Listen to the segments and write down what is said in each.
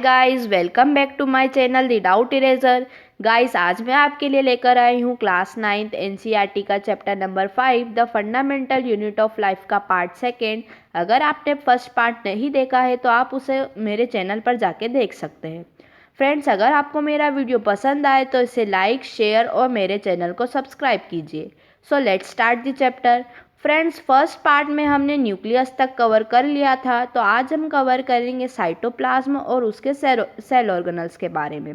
Guys, welcome back to my channel the doubt eraser. Guys, आज मैं आपके लिए लेकर आई हूँ क्लास 9th एनसीईआरटी का chapter number 5 the fundamental unit of life का पार्ट सेकेंड। अगर आपने फर्स्ट पार्ट नहीं देखा है तो आप उसे मेरे चैनल पर जाके देख सकते हैं। फ्रेंड्स, अगर आपको मेरा वीडियो पसंद आए तो इसे लाइक, शेयर और मेरे चैनल को सब्सक्राइब कीजिए। So let's start the chapter. Friends, first part में हमने न्यूक्लियस तक कवर कर लिया था, तो आज हम कवर करेंगे साइटोप्लाज्म और उसके सेल ऑर्गेनल्स के बारे में।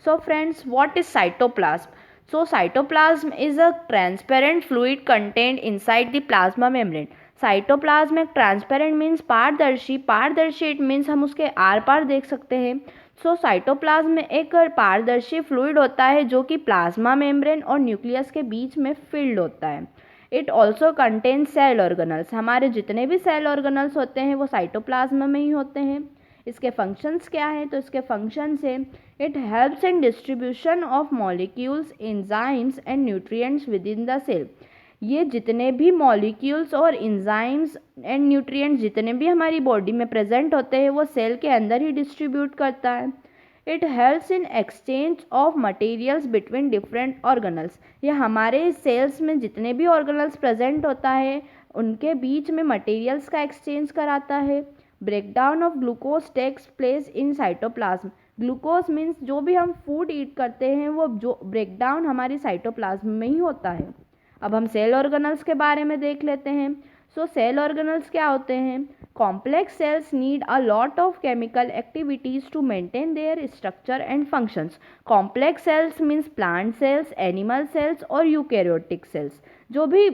So friends, what is cytoplasm? So cytoplasm is a transparent fluid content inside the plasma membrane. Cytoplasm एक ट्रांसपेरेंट मीन्स पारदर्शी इट मीन्स हम उसके आर पार देख सकते हैं। सो साइटोप्लाज्म में एक पारदर्शी फ्लूइड होता है जो कि प्लाज्मा मेम्ब्रेन और न्यूक्लियस के बीच में फिल्ड होता है। It also contains cell organelles. हमारे जितने भी सेल ऑर्गेनल्स होते हैं वो साइटोप्लाज्म में ही होते हैं। इसके फंक्शंस क्या हैं? तो इसके फंक्शंस है it helps in distribution of molecules, enzymes and nutrients within the cell. ये जितने भी मॉलिक्यूल्स और एंजाइम्स एंड न्यूट्रिएंट्स जितने भी हमारी बॉडी में प्रेजेंट होते हैं वो सेल के अंदर ही डिस्ट्रीब्यूट करता है। It helps in exchange of materials between different organelles. ये हमारे सेल्स में जितने भी ऑर्गेनल्स प्रेजेंट होता है उनके बीच में मटेरियल्स का एक्सचेंज कराता है। Breakdown of glucose takes place in cytoplasm. Glucose means जो भी हम फूड ईट करते हैं वो जो ब्रेकडाउन हमारी साइटोप्लाज्म में ही होता है। अब हम सेल ऑर्गेनल्स के बारे में देख लेते हैं। सो सेल ऑर्गेनल्स क्या होते हैं? Complex cells need a lot of chemical activities to maintain their structure and functions. Complex cells means plant cells, animal cells और eukaryotic cells. जो भी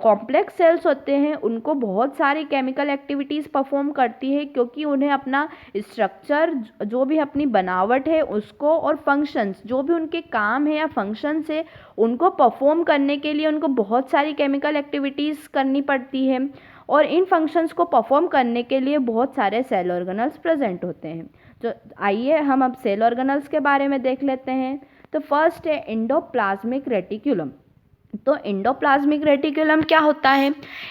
कॉम्प्लेक्स सेल्स होते हैं उनको बहुत सारी केमिकल एक्टिविटीज़ परफॉर्म करती है, क्योंकि उन्हें अपना स्ट्रक्चर जो भी अपनी बनावट है उसको और फंक्शंस जो भी उनके काम है या फंक्शंस है उनको परफॉर्म करने के लिए उनको बहुत सारी केमिकल एक्टिविटीज़ करनी पड़ती है और इन फंक्शंस को परफॉर्म करने के लिए बहुत सारे सेल ऑर्गेनल्स प्रेजेंट होते हैं। तो आइए हम अब सेल ऑर्गेनल्स के बारे में देख लेते हैं। तो फर्स्ट है एंडोप्लाज्मिक रेटिक्यूलम। तो एंडोप्लाज्मिक रेटिक्यूलम क्या होता है?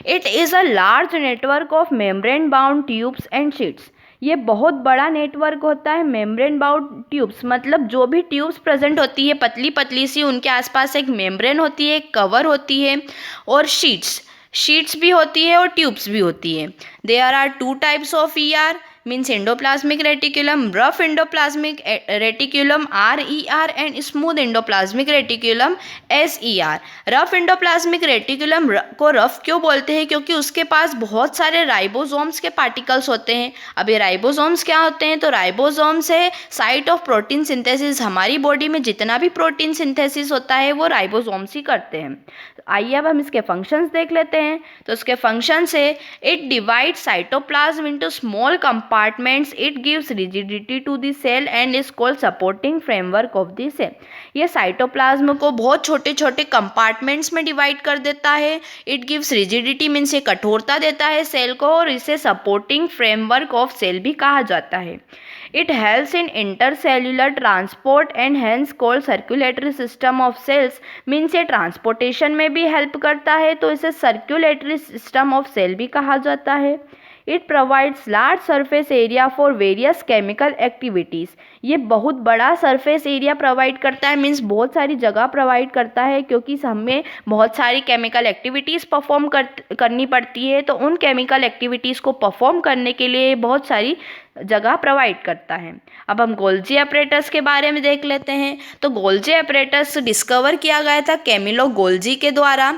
It is a large network of membrane bound tubes and sheets. ये बहुत बड़ा नेटवर्क होता है। मेम्ब्रेन बाउंड ट्यूब्स मतलब जो भी ट्यूब्स प्रेजेंट होती है पतली पतली सी, उनके आसपास एक मेम्ब्रेन होती है, एक कवर होती है, और शीट्स भी होती है और ट्यूब्स भी होती है। There are two types of ER means endoplasmic reticulum, rough endoplasmic reticulum RER and smooth endoplasmic reticulum SER। Rough endoplasmic reticulum को रफ क्यों बोलते हैं? क्योंकि उसके पास बहुत सारे राइबोसोम्स के पार्टिकल्स होते हैं। अब ये राइबोसोम्स क्या होते हैं? तो राइबोसोम्स है साइट ऑफ प्रोटीन सिंथेसिस। हमारी बॉडी में जितना भी प्रोटीन सिंथेसिस होता है वो राइबोसोम्स ही करते हैं। आइए अब हम इसके फंक्शंस देख लेते हैं। तो इसके फंक्शंस है it divide cytoplasm into small compartments, it gives rigidity to the cell and is called supporting framework of the cell. ये साइटोप्लाज्म को बहुत छोटे छोटे कंपार्टमेंट्स में डिवाइड कर देता है। इट गिव्स रिजिडिटी मीन्स ये कठोरता देता है सेल को, और इसे सपोर्टिंग फ्रेमवर्क ऑफ सेल भी कहा जाता है। It helps in intercellular transport and hence called circulatory system of cells means ये ट्रांसपोर्टेशन में भी हेल्प करता है, तो इसे सर्कुलेटरी सिस्टम ऑफ सेल भी कहा जाता है। It provides large surface area for various chemical activities. ये बहुत बड़ा सरफेस एरिया प्रोवाइड करता है मीन्स बहुत सारी जगह प्रोवाइड करता है, क्योंकि हमें बहुत सारी केमिकल एक्टिविटीज़ परफॉर्म करनी पड़ती है, तो उन केमिकल एक्टिविटीज़ को परफॉर्म करने के लिए बहुत सारी जगह प्रोवाइड करता है। अब हम गोल्जी अपरेटस के बारे में देख लेते हैं। तो गोल्जी अपरेटस डिस्कवर किया गया था कैमिलो गोल्जी के द्वारा।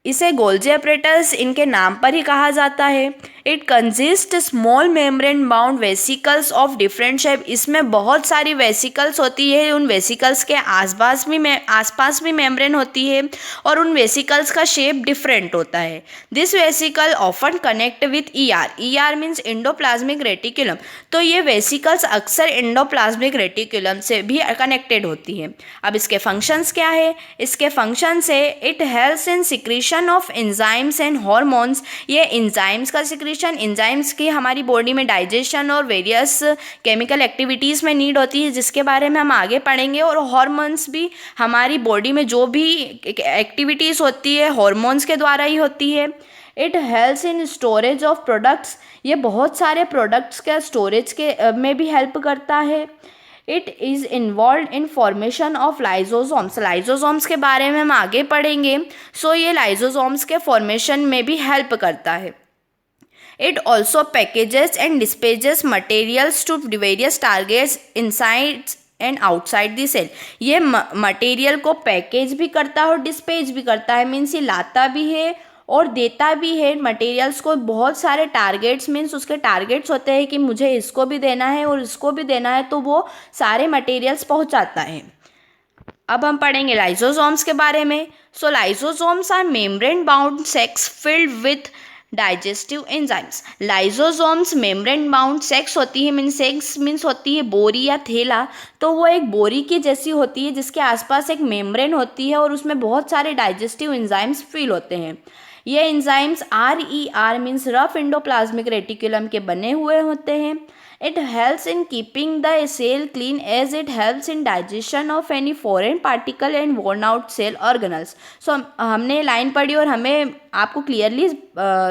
इसे गोल्जी अपरेटस इनके नाम पर ही कहा जाता है। It consist small membrane bound vesicles of different shape. इसमें बहुत सारी वेसिकल्स होती है, उन वेसिकल्स के आसपास भी मेम्ब्रेन होती है और उन वेसिकल्स का शेप डिफरेंट होता है। This vesicle often connect with ER means endoplasmic reticulum. तो ये वेसिकल्स अक्सर एंडोप्लाज्मिक रेटिक्यूलम से भी कनेक्टेड होती है। अब इसके फंक्शंस क्या है? इसके फंक्शंस है it helps in secretion of enzymes and hormones. ये एंजाइम्स का सिक्रीशन, एंजाइम्स की हमारी बॉडी में डाइजेशन और वेरियस केमिकल एक्टिविटीज़ में नीड होती है, जिसके बारे में हम आगे पढ़ेंगे। और हार्मोन्स भी हमारी बॉडी में जो भी एक्टिविटीज़ होती है हार्मोन्स के द्वारा ही होती है। It helps in storage of products, ये बहुत सारे प्रोडक्ट्स के स्टोरेज के में भी हेल्प करता है। It is involve in formation of lysosomes, lysosomes के बारे में हम आगे पढ़ेंगे। सो ये लाइजोसोम्स के फॉर्मेशन में भी हेल्प करता है। It also packages and dispatches materials to various targets inside and outside the cell, ये मटेरियल को पैकेज भी करता है और डिस्पैच भी करता है, मीन्स ये लाता भी है और देता भी है मटेरियल्स को। बहुत सारे टारगेट्स, मीन्स उसके टारगेट्स होते हैं कि मुझे इसको भी देना है और इसको भी देना है, तो वो सारे मटेरियल्स पहुंचाता है। अब हम पढ़ेंगे लाइजोसोम्स के बारे में। So lysosomes are membrane bound sacs filled with digestive enzymes. Lysosomes membrane bound sacs होती है, मीन्स होती है बोरी या थैला, तो वो एक बोरी की जैसी होती है जिसके आसपास एक मेम्ब्रेन होती है और उसमें बहुत सारे डाइजेस्टिव एंजाइम्स फील होते हैं। ये enzymes RER means rough endoplasmic reticulum के बने हुए होते हैं। It helps in keeping the cell clean as it helps in digestion of any foreign particle and worn out cell organelles. So हमने line पढ़ी और हमें आपको क्लियरली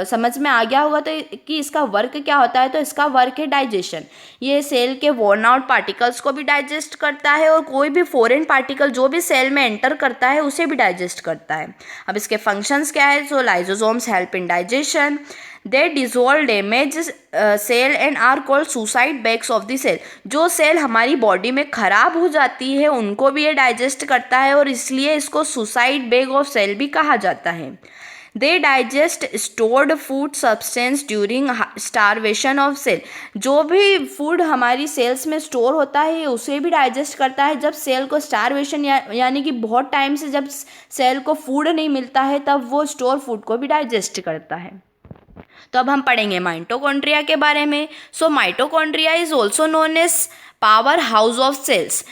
समझ में आ गया होगा तो कि इसका वर्क क्या होता है। तो इसका वर्क है डाइजेशन, ये सेल के वर्न आउट पार्टिकल्स को भी डाइजेस्ट करता है और कोई भी फॉरेन पार्टिकल जो भी सेल में एंटर करता है उसे भी डाइजेस्ट करता है। अब इसके फंक्शंस क्या है। So lysosomes help in digestion, they dissolve damage cell and are called suicide bags of the cell. जो सेल हमारी बॉडी में खराब हो जाती है उनको भी ये डाइजेस्ट करता है और इसलिए इसको सुसाइड बैग ऑफ सेल भी कहा जाता है। They digest stored food substance during starvation of cell, जो भी फूड हमारी सेल्स में स्टोर होता है उसे भी डाइजेस्ट करता है। जब सेल को स्टारवेशन यानी कि बहुत टाइम से जब सेल को फूड नहीं मिलता है तब वो स्टोर फूड को भी डाइजेस्ट करता है। तो अब हम पढ़ेंगे माइटोकॉन्ड्रिया के बारे में। So mitochondria is also known as power house of cells.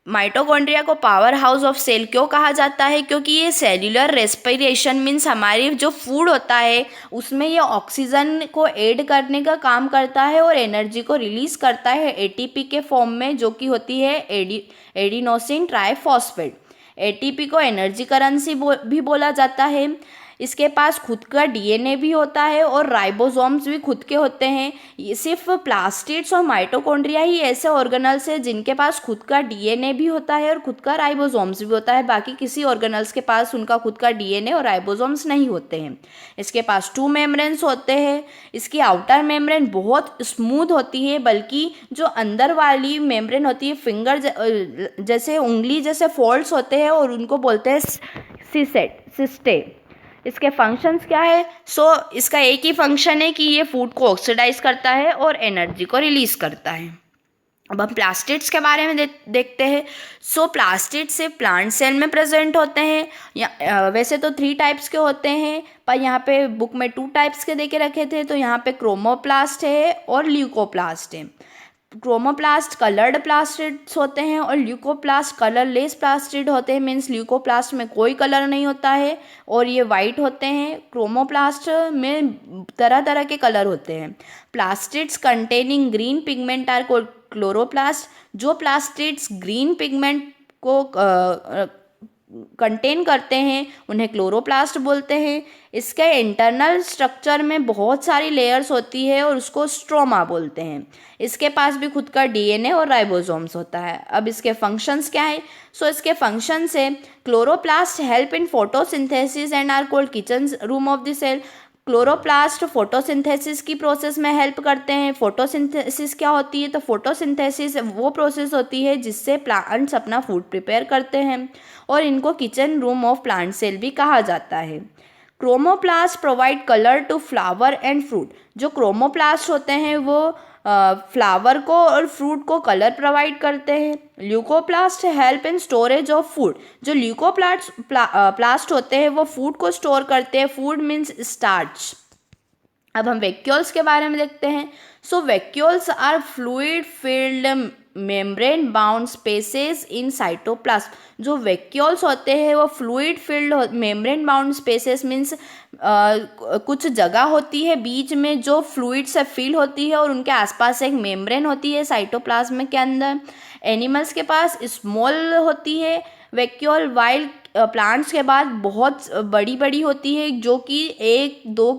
Mitochondria को पावर हाउस ऑफ सेल क्यों कहा जाता है, क्योंकि ये सेल्यूलर रेस्पिरेशन मीन्स हमारी जो फूड होता है उसमें ये ऑक्सीजन को ऐड करने का काम करता है और एनर्जी को रिलीज करता है ATP के फॉर्म में, जो कि होती है एडिनोसिन ट्राइफॉस्फेट। ATP को एनर्जी करेंसी भी बोला जाता है। इसके पास खुद का DNA भी होता है और राइबोसोम्स भी खुद के होते हैं। ये सिर्फ प्लास्टिड्स और माइटोकॉन्ड्रिया ही ऐसे ऑर्गेनल्स हैं जिनके पास खुद का DNA भी होता है और खुद का राइबोसोम्स भी होता है। बाकी किसी ऑर्गेनल्स के पास उनका खुद का DNA और राइबोसोम्स नहीं होते हैं। इसके पास 2 मेम्ब्रेन्स होते हैं। इसकी आउटर मेम्ब्रेन बहुत स्मूथ होती है, बल्कि जो अंदर वाली मेम्ब्रेन होती है फिंगर जैसे उंगली जैसे फोल्ड्स होते हैं और उनको बोलते हैं सिस्टे। इसके फंक्शंस क्या है। सो इसका एक ही फंक्शन है कि ये फूड को ऑक्सीडाइज करता है और एनर्जी को रिलीज करता है। अब हम प्लास्टिड्स के बारे में देखते हैं। सो प्लास्टिड्स से प्लांट सेल में प्रेजेंट होते हैं। वैसे तो 3 टाइप्स के होते हैं, पर यहाँ पे बुक में 2 टाइप्स के दे के रखे थे। तो यहाँ पे क्रोमोप्लास्ट है और ल्यूकोप्लास्ट है। क्रोमोप्लास्ट कलर्ड प्लास्टिड्स होते हैं और ल्यूकोप्लास्ट कलरलेस प्लास्टिड होते हैं, मीन्स ल्यूकोप्लास्ट में कोई कलर नहीं होता है और ये वाइट होते हैं। क्रोमोप्लास्ट में तरह तरह के कलर होते हैं। Plastids containing green pigment are called chloroplast. जो प्लास्टिड्स ग्रीन पिगमेंट को कंटेन करते हैं उन्हें क्लोरोप्लास्ट बोलते हैं। इसके इंटरनल स्ट्रक्चर में बहुत सारी लेयर्स होती है और उसको स्ट्रोमा बोलते हैं। इसके पास भी खुद का DNA और राइबोसोम्स होता है। अब इसके फंक्शंस क्या है। सो इसके फंक्शंस है chloroplast help in photosynthesis and are called kitchen room of the cell. Chloroplast photosynthesis की प्रोसेस में हेल्प करते हैं। फोटोसिंथेसिस क्या होती है। तो फोटोसिंथेसिस वो प्रोसेस होती है जिससे प्लांट्स अपना फूड प्रिपेयर करते हैं और इनको kitchen room of plant cell भी कहा जाता है। Chromoplast provide colour to flower and fruit. जो क्रोमोप्लास्ट होते हैं वो फ्लावर को और फ्रूट को कलर प्रोवाइड करते हैं। Leucoplast help in storage of food. जो ल्यूकोप्लास्ट होते हैं वो फूड को स्टोर करते हैं। Food means starch. अब हम वैक्यूल्स के बारे में देखते हैं। So vacuoles are fluid filled membrane bound spaces in cytoplasm. जो वैक्यूल्स होते हैं वो fluid filled membrane bound spaces means कुछ जगह होती है बीच में जो फ्लूइड से फिल होती है और उनके आसपास एक मेम्ब्रेन होती है साइटोप्लाज्म के अंदर। एनिमल्स के पास स्मॉल होती है वैक्यूल, वाइल्ड प्लांट्स के बाद बहुत बड़ी बड़ी होती है, जो कि 1-2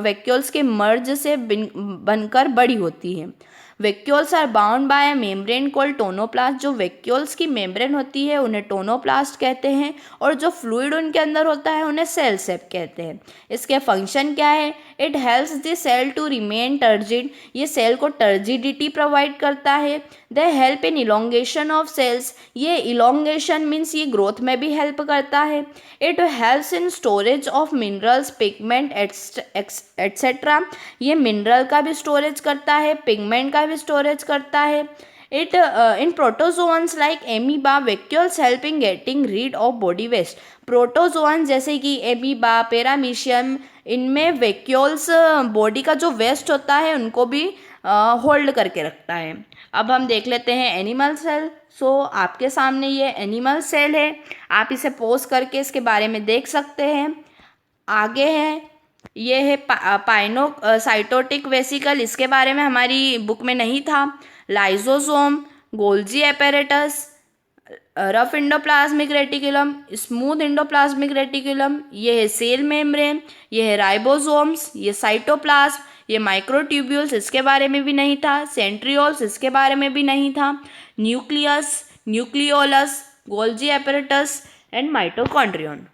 वैक्यूल्स के मर्ज से बनकर बड़ी होती है। Vacuoles are bound by a membrane called tonoplast. जो वैक्यूल्स की मेम्ब्रेन होती है उन्हें टोनोप्लास्ट कहते हैं, और जो फ्लूइड उनके अंदर होता है उन्हें सेल सेप कहते हैं। इसके फंक्शन क्या है? It helps the cell to remain turgid. ये सेल को टर्जिडिटी प्रोवाइड करता है। They help in elongation of cells. ये इलोंगेशन मीन्स ये ग्रोथ में भी हेल्प करता है। It helps in storage of minerals, pigment etcetera. ये मिनरल का भी स्टोरेज करता है, पिगमेंट का भी स्टोरेज करता है। It in protozoans like amoeba, vacuoles helping getting rid of body waste. Protozoan जैसे कि एमीबा, पैरामीशियम, इनमें वैक्यूल्स बॉडी का जो वेस्ट होता है उनको भी होल्ड करके रखता है। अब हम देख लेते हैं एनिमल सेल। सो आपके सामने ये एनिमल सेल है, आप इसे पोज करके इसके बारे में देख सकते हैं। आगे है, ये है साइटोटिक वेसिकल, इसके बारे में हमारी बुक में नहीं था। Lysosome, Golgi apparatus, rough endoplasmic reticulum, smooth endoplasmic reticulum, ये है सेल मेम्ब्रेन, ये है राइबोसोम्स, ये साइटोप्लाज्म, ये माइक्रोट्यूब्यूल्स, इसके बारे में भी नहीं था। सेंट्रियोल्स, इसके बारे में भी नहीं था। Nucleus, nucleolus, Golgi apparatus and mitochondrion.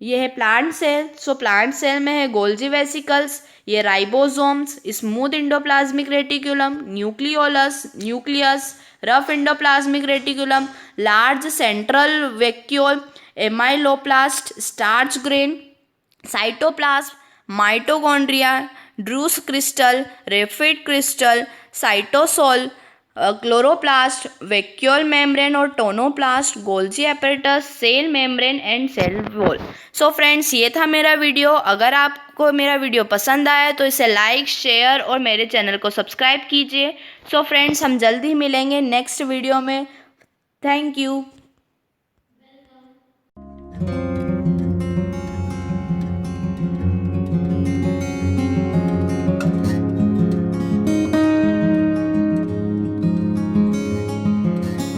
ये है plant cell. So plant cell में है गोल्जी वेसिकल्स, ये ribosomes, smooth endoplasmic reticulum, nucleolus, nucleus, rough endoplasmic reticulum, large central vacuole, amyloplast, starch grain, cytoplasm, mitochondria, druse crystal, raphide crystal, cytosol, chloroplast, vacuole membrane और tonoplast, Golgi apparatus, cell membrane and cell wall. So friends, ये था मेरा video. अगर आपको मेरा video पसंद आया तो इसे लाइक, शेयर और मेरे चैनल को सब्सक्राइब कीजिए। सो फ्रेंड्स, हम जल्दी मिलेंगे नेक्स्ट वीडियो में। Thank you.